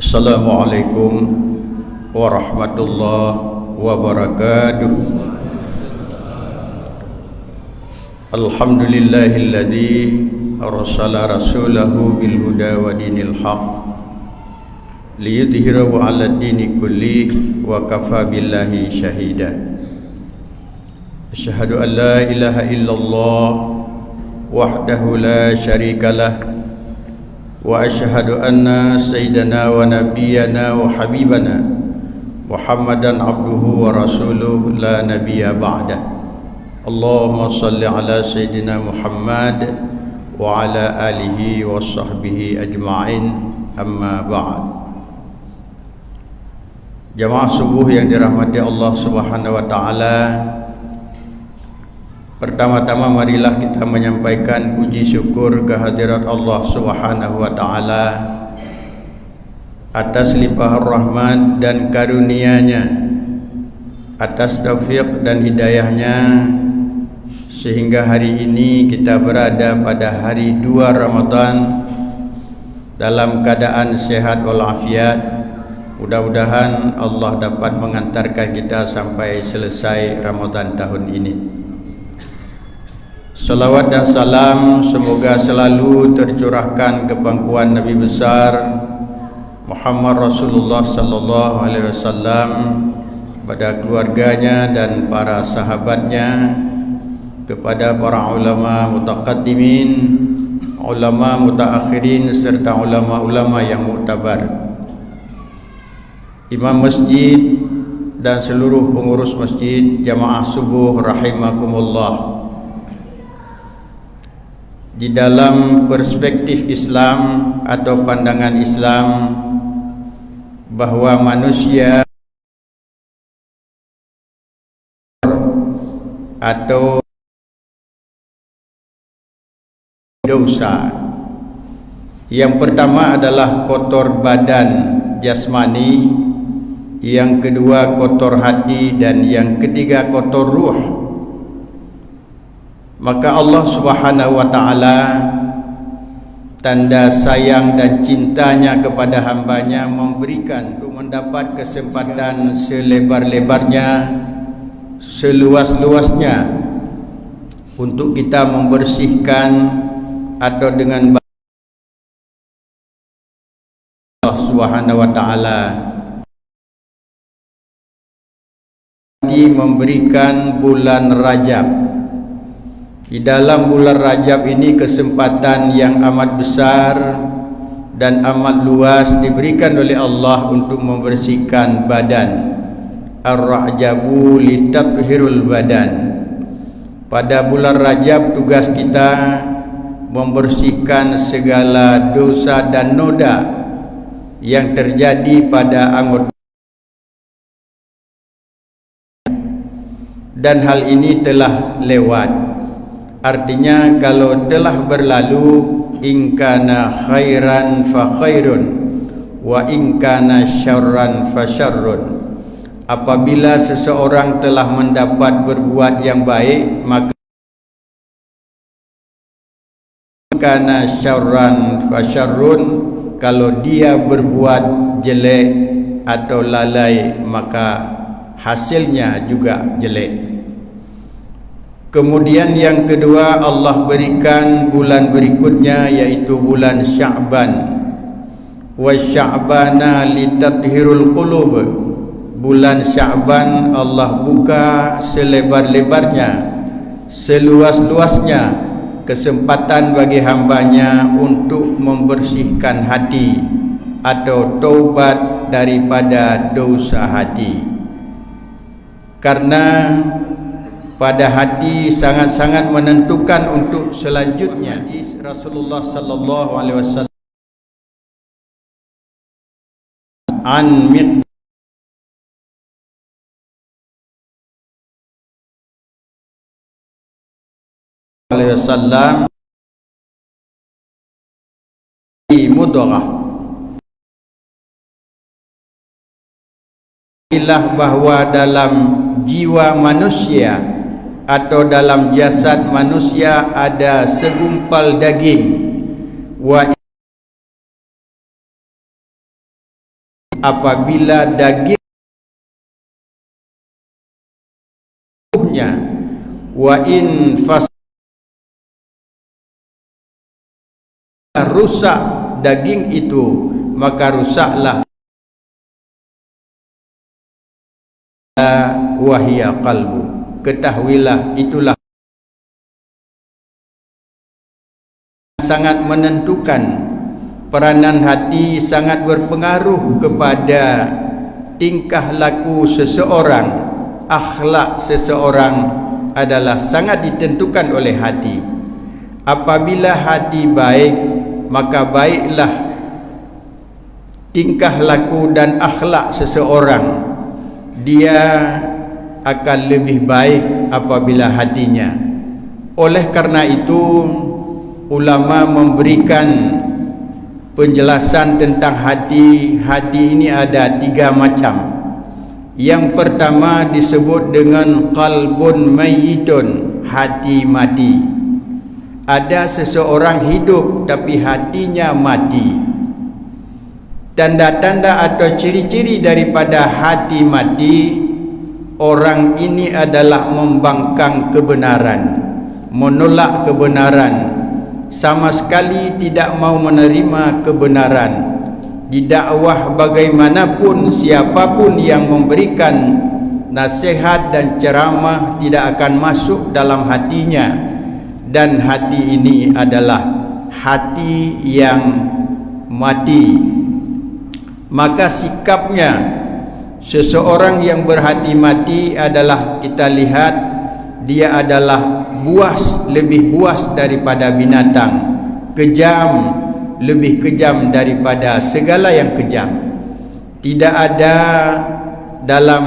Assalamualaikum warahmatullahi wabarakatuh. Alhamdulillahilladzi arsala rasulahu bil huda wa dinil haq liyudhhirahu 'ala dini kulli wa kafa billahi syahida. Asyhadu an la ilaha illallah wahdahu la syarikalah wa asyhadu anna sayyidana wa nabiyyana wa habibana Muhammadan abduhu wa rasuluh la nabiyya ba'da. Allahumma salli ala sayyidina Muhammad wa ala alihi wa sahbihi ajma'in, amma ba'd. Jamaah subuh yang dirahmati Allah Subhanahu wa taala, pertama-tama marilah kita menyampaikan puji syukur kehadirat Allah Subhanahu wa taala atas limpahan rahmat dan karunia-Nya, atas taufik dan hidayahnya, sehingga hari ini kita berada pada hari 2 Ramadan dalam keadaan sehat walafiat. Mudah-mudahan Allah dapat mengantarkan kita sampai selesai Ramadan tahun ini. Salawat dan salam semoga selalu tercurahkan ke pangkuan Nabi besar Muhammad Rasulullah sallallahu alaihi wasallam, pada keluarganya dan para sahabatnya, kepada para ulama mutaqaddimin, ulama mutaakhirin, serta ulama-ulama yang muktabar, imam masjid dan seluruh pengurus masjid, jamaah subuh rahimakumullah. Di dalam perspektif Islam atau pandangan Islam, bahwa manusia atau dosa, yang pertama adalah kotor badan jasmani, yang kedua kotor hati, dan yang ketiga kotor ruh. Maka Allah Subhanahu wa ta'ala, tanda sayang dan cintanya kepada hambanya, memberikan untuk mendapat kesempatan selebar-lebarnya, seluas-luasnya, untuk kita membersihkan atau dengan Allah Subhanahu wa ta'ala memberikan bulan Rajab. Di dalam bulan Rajab ini kesempatan yang amat besar dan amat luas diberikan oleh Allah untuk membersihkan badan. Ar-Rajabu litathhirul badan. Pada bulan Rajab tugas kita membersihkan segala dosa dan noda yang terjadi pada anggota, dan hal ini telah lewat. Artinya kalau telah berlalu, in kana khairan fa khairun wa in kana syarran fa syarrun. Apabila seseorang telah mendapat berbuat yang baik, maka kana syarran fa syarrun, kalau dia berbuat jelek atau lalai, maka hasilnya juga jelek. Kemudian yang kedua, Allah berikan bulan berikutnya, yaitu bulan Sya'ban. Wa Sya'bana litathhirul qulub. Bulan Sya'ban Allah buka selebar-lebarnya, seluas-luasnya kesempatan bagi hambanya untuk membersihkan hati atau taubat daripada dosa hati. Karena pada hati sangat-sangat menentukan untuk selanjutnya. Hadis Rasulullah sallallahu alaihi wasallam an Miqdad alaihi wasallam mudghah, ilah bahwa dalam jiwa manusia atau dalam jasad manusia ada segumpal daging, wa apabila dagingnya wa in rusak daging itu, maka rusaklah wahia qalbu. Ketahuilah itulah sangat menentukan. Peranan hati sangat berpengaruh kepada tingkah laku seseorang. Akhlak seseorang adalah sangat ditentukan oleh hati. Apabila hati baik, maka baiklah tingkah laku dan akhlak seseorang. Dia akan lebih baik apabila hatinya. Oleh karena itu, ulama memberikan penjelasan tentang hati. Hati ini ada 3 macam. Yang pertama disebut dengan qalbun mayyitun, hati mati. Ada seseorang hidup tapi hatinya mati. Tanda-tanda atau ciri-ciri daripada hati mati, orang ini adalah membangkang kebenaran, menolak kebenaran, sama sekali tidak mau menerima kebenaran. Didakwah bagaimanapun, siapapun yang memberikan nasihat dan ceramah tidak akan masuk dalam hatinya. Dan hati ini adalah hati yang mati. Maka sikapnya seseorang yang berhati mati adalah, kita lihat, dia adalah buas, lebih buas daripada binatang, kejam, lebih kejam daripada segala yang kejam. Tidak ada dalam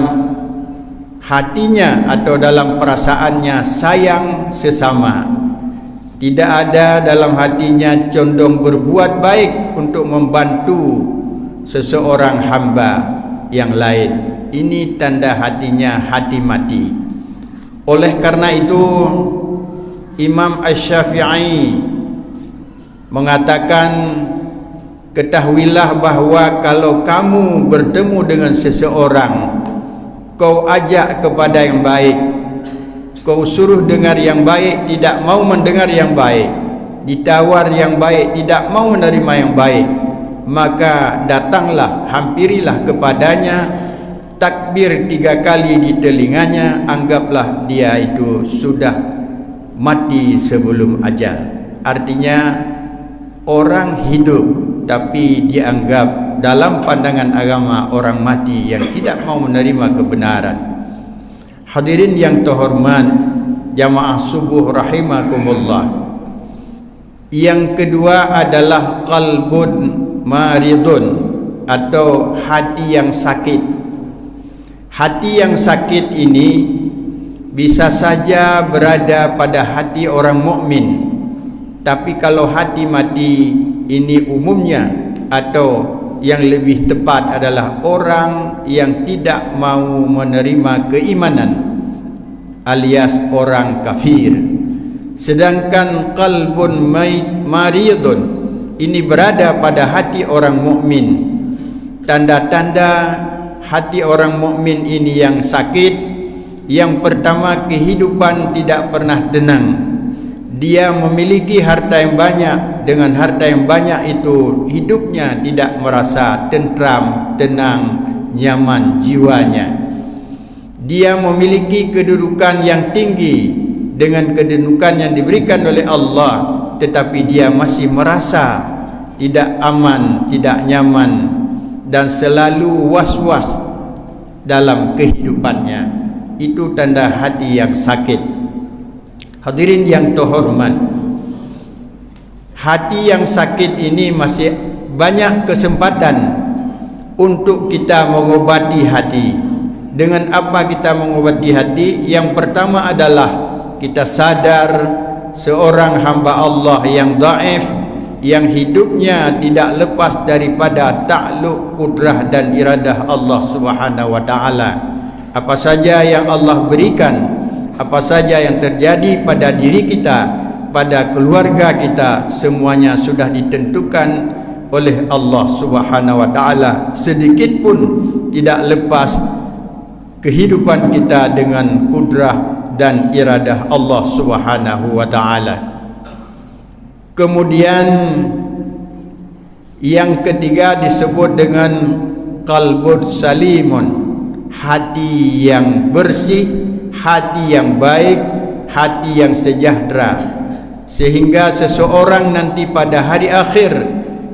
hatinya atau dalam perasaannya sayang sesama. Tidak ada dalam hatinya condong berbuat baik untuk membantu seseorang hamba yang lain. Ini tanda hatinya hati mati. Oleh karena itu, Imam Asy-Syafi'i mengatakan, ketahuilah bahawa kalau kamu bertemu dengan seseorang, kau ajak kepada yang baik, kau suruh dengar yang baik, tidak mau mendengar yang baik, ditawar yang baik, tidak mau menerima yang baik, maka datanglah, hampirilah kepadanya, takbir 3 kali di telinganya, anggaplah dia itu sudah mati sebelum ajal. Artinya orang hidup tapi dianggap dalam pandangan agama orang mati yang tidak mau menerima kebenaran. Hadirin yang terhormat, jamaah subuh rahimakumullah. Yang kedua adalah qalbun maridun, atau hati yang sakit. Hati yang sakit ini bisa saja berada pada hati orang mukmin, tapi kalau hati mati ini umumnya, atau yang lebih tepat adalah orang yang tidak mau menerima keimanan, alias orang kafir. Sedangkan qalbun maridun ini berada pada hati orang mukmin. Tanda-tanda hati orang mukmin ini yang sakit, yang pertama, kehidupan tidak pernah tenang. Dia memiliki harta yang banyak, dengan harta yang banyak itu hidupnya tidak merasa tentram, tenang, nyaman jiwanya. Dia memiliki kedudukan yang tinggi dengan kedudukan yang diberikan oleh Allah, tetapi dia masih merasa tidak aman, tidak nyaman, dan selalu was-was dalam kehidupannya. Itu tanda hati yang sakit. Hadirin yang terhormat, hati yang sakit ini masih banyak kesempatan untuk kita mengobati hati. Dengan apa kita mengobati hati? Yang pertama adalah kita sadar seorang hamba Allah yang dhaif, yang hidupnya tidak lepas daripada takluk kudrah dan iradah Allah Subhanahu wa taala. Apa saja yang Allah berikan, apa saja yang terjadi pada diri kita, pada keluarga kita, semuanya sudah ditentukan oleh Allah Subhanahu wa taala. Sedikit pun tidak lepas kehidupan kita dengan kudrah dan iradah Allah Subhanahu wa taala. Kemudian yang ketiga disebut dengan qalbun salimun, hati yang bersih, hati yang baik, hati yang sejahtera. Sehingga seseorang nanti pada hari akhir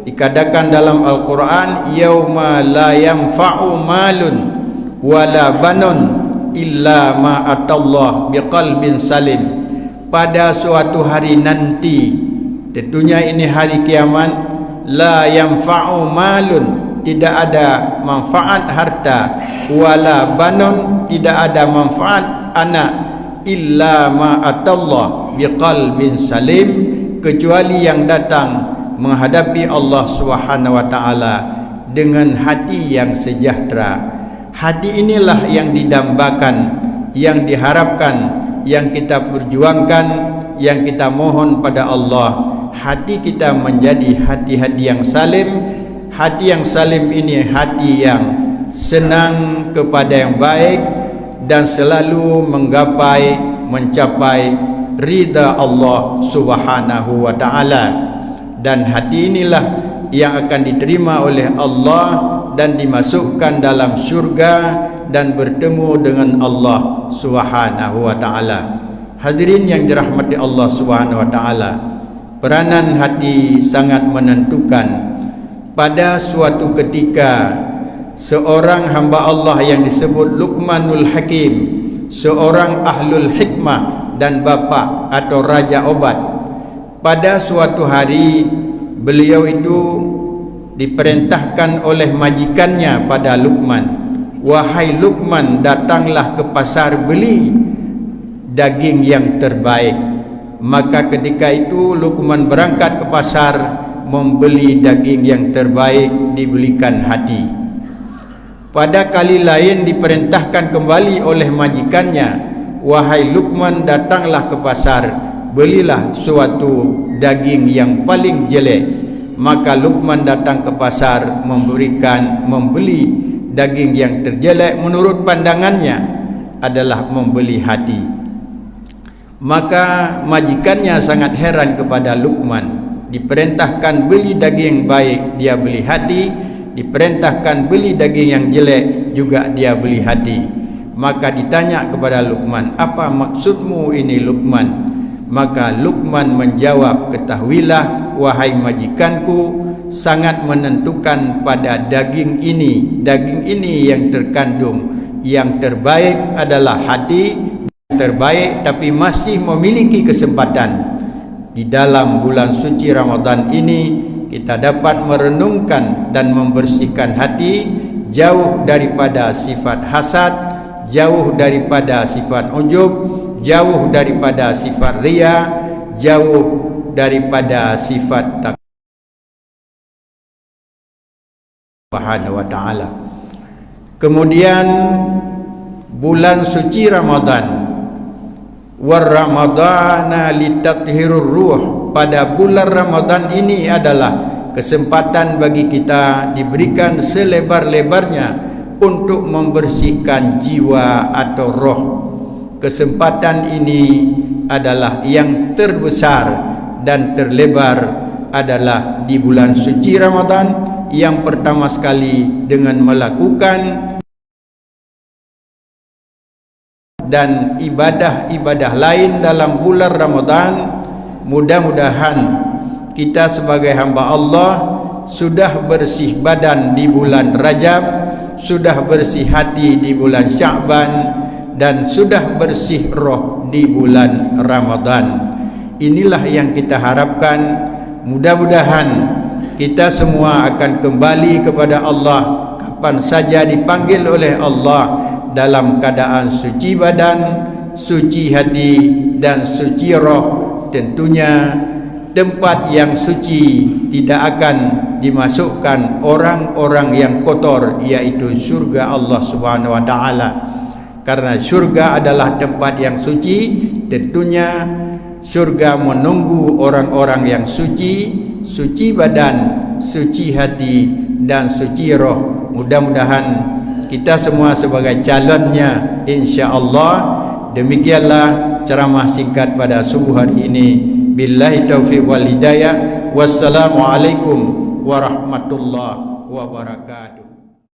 dikatakan dalam Al-Quran, yauma la yanfa'u malun wala banun illa ma atallah biqalbin salim. Pada suatu hari nanti, tentunya ini hari kiamat, la yanfa'u malun, tidak ada manfaat harta, wala banun, tidak ada manfaat anak, illa ma atallah biqalbin salim, kecuali yang datang menghadapi Allah Subhanahu wa taala dengan hati yang sejahtera. Hati inilah yang didambakan, yang diharapkan, yang kita perjuangkan, yang kita mohon pada Allah. Hati kita menjadi hati-hati yang salim. Hati yang salim ini hati yang senang kepada yang baik dan selalu menggapai, mencapai ridha Allah Subhanahu wa taala. Dan hati inilah yang akan diterima oleh Allah dan dimasukkan dalam syurga dan bertemu dengan Allah Subhanahu wa taala. Hadirin yang dirahmati Allah Subhanahu wa taala, peranan hati sangat menentukan. Pada suatu ketika seorang hamba Allah yang disebut Luqmanul Hakim, seorang ahlul hikmah dan bapa atau raja obat, pada suatu hari beliau itu diperintahkan oleh majikannya pada Luqman, wahai Luqman, datanglah ke pasar beli daging yang terbaik. Maka ketika itu Luqman berangkat ke pasar membeli daging yang terbaik, dibelikan hati. Pada kali lain diperintahkan kembali oleh majikannya, wahai Luqman, datanglah ke pasar, belilah suatu daging yang paling jelek. Maka Luqman datang ke pasar membeli daging yang terjelek menurut pandangannya adalah membeli hati. Maka majikannya sangat heran kepada Luqman. Diperintahkan beli daging baik, dia beli hati. Diperintahkan beli daging yang jelek, juga dia beli hati. Maka ditanya kepada Luqman, apa maksudmu ini Luqman? Maka Luqman menjawab, ketahuilah wahai majikanku, sangat menentukan pada daging ini. Daging ini yang terkandung, yang terbaik adalah hati, yang terbaik tapi masih memiliki kesempatan. Di dalam bulan suci Ramadan ini kita dapat merenungkan dan membersihkan hati, jauh daripada sifat hasad, jauh daripada sifat ujub, jauh daripada sifat riya, jauh daripada sifat takwa Subhanahu wa taala. Kemudian bulan suci Ramadan, war ramadana litathhirur ruh, pada bulan Ramadan ini adalah kesempatan bagi kita diberikan selebar-lebarnya untuk membersihkan jiwa atau roh. Kesempatan ini adalah yang terbesar dan terlebar adalah di bulan suci Ramadan, yang pertama sekali dengan melakukan dan ibadah-ibadah lain dalam bulan Ramadan. Mudah-mudahan kita sebagai hamba Allah sudah bersih badan di bulan Rajab, sudah bersih hati di bulan Sya'ban, dan sudah bersih roh di bulan Ramadan. Inilah yang kita harapkan. Mudah-mudahan kita semua akan kembali kepada Allah kapan saja dipanggil oleh Allah, dalam keadaan suci badan, suci hati, dan suci roh. Tentunya tempat yang suci tidak akan dimasukkan orang-orang yang kotor, yaitu surga Allah Subhanahu wa taala. Karena surga adalah tempat yang suci, tentunya surga menunggu orang-orang yang suci, suci badan, suci hati dan suci roh. Mudah-mudahan kita semua sebagai calonnya, insya-Allah. Demikianlah ceramah singkat pada subuh hari ini. Billahi taufiq wal hidayah. Wassalamualaikum warahmatullahi wabarakatuh.